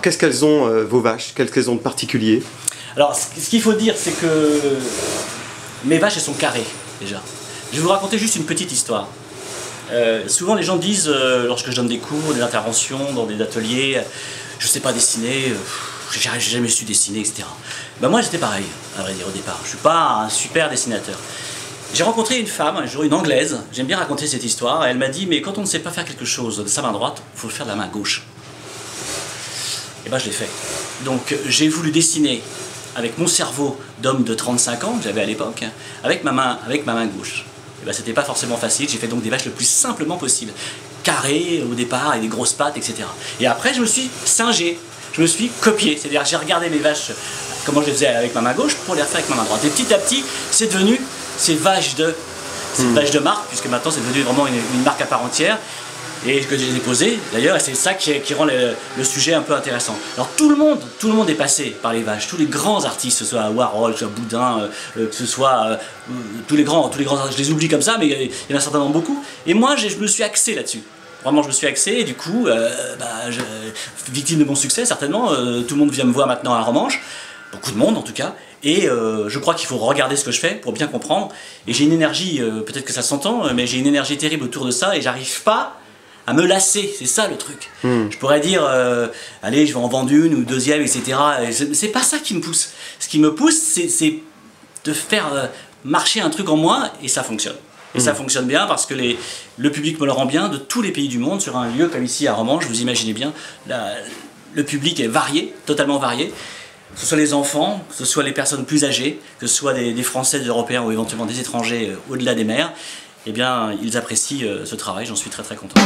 qu'est-ce qu'elles ont, vos vaches? Qu'est-ce qu'elles ont de particulier? Alors, ce qu'il faut dire, c'est que mes vaches, elles sont carrées, déjà. Je vais vous raconter juste une petite histoire. Souvent, les gens disent, lorsque je donne des cours, des interventions, dans des ateliers, je ne sais pas dessiner, j'ai jamais su dessiner, etc. Ben moi, j'étais pareil, à vrai dire, au départ. Je ne suis pas un super dessinateur. J'ai rencontré une femme, un jour, une Anglaise, j'aime bien raconter cette histoire, et elle m'a dit, mais quand on ne sait pas faire quelque chose de sa main droite, il faut le faire de la main gauche. Et ben, je l'ai fait. Donc, j'ai voulu dessiner avec mon cerveau d'homme de 35 ans, que j'avais à l'époque, avec ma main gauche. Et ben, c'était pas forcément facile, j'ai fait donc des vaches le plus simplement possible. Carrées au départ, avec des grosses pattes, etc. Et après, je me suis singé, je me suis copié, c'est-à-dire j'ai regardé mes vaches, comment je les faisais avec ma main gauche, pour les refaire avec ma main droite. Et petit à petit, c'est devenu ces vaches de marque, puisque maintenant c'est devenu vraiment une marque à part entière. Et que j'ai déposé d'ailleurs, et c'est ça qui rend le sujet un peu intéressant. Alors tout le monde est passé par les vaches, tous les grands artistes, que ce soit Warhol, que ce soit Boudin, que ce soit tous les grands artistes, je les oublie comme ça, mais il y en a certainement beaucoup. Et moi, je me suis axé là-dessus. Vraiment, je me suis axé, et du coup, victime de mon succès, certainement, tout le monde vient me voir maintenant à Romanche, beaucoup de monde en tout cas, et je crois qu'il faut regarder ce que je fais pour bien comprendre. Et j'ai une énergie, peut-être que ça s'entend, mais j'ai une énergie terrible autour de ça, et j'arrive pas à me lasser, c'est ça le truc. Je pourrais dire, allez, je vais en vendre une ou deuxième, etc. C'est pas ça qui me pousse. Ce qui me pousse, c'est de faire marcher un truc en moi, et ça fonctionne. Et ça fonctionne bien parce que le public me le rend bien de tous les pays du monde, sur un lieu comme ici à Romanche, vous imaginez bien, le public est varié, totalement varié. Que ce soit les enfants, que ce soit les personnes plus âgées, que ce soit des Français, des Européens ou éventuellement des étrangers au-delà des mers, eh bien, ils apprécient ce travail, j'en suis très très content.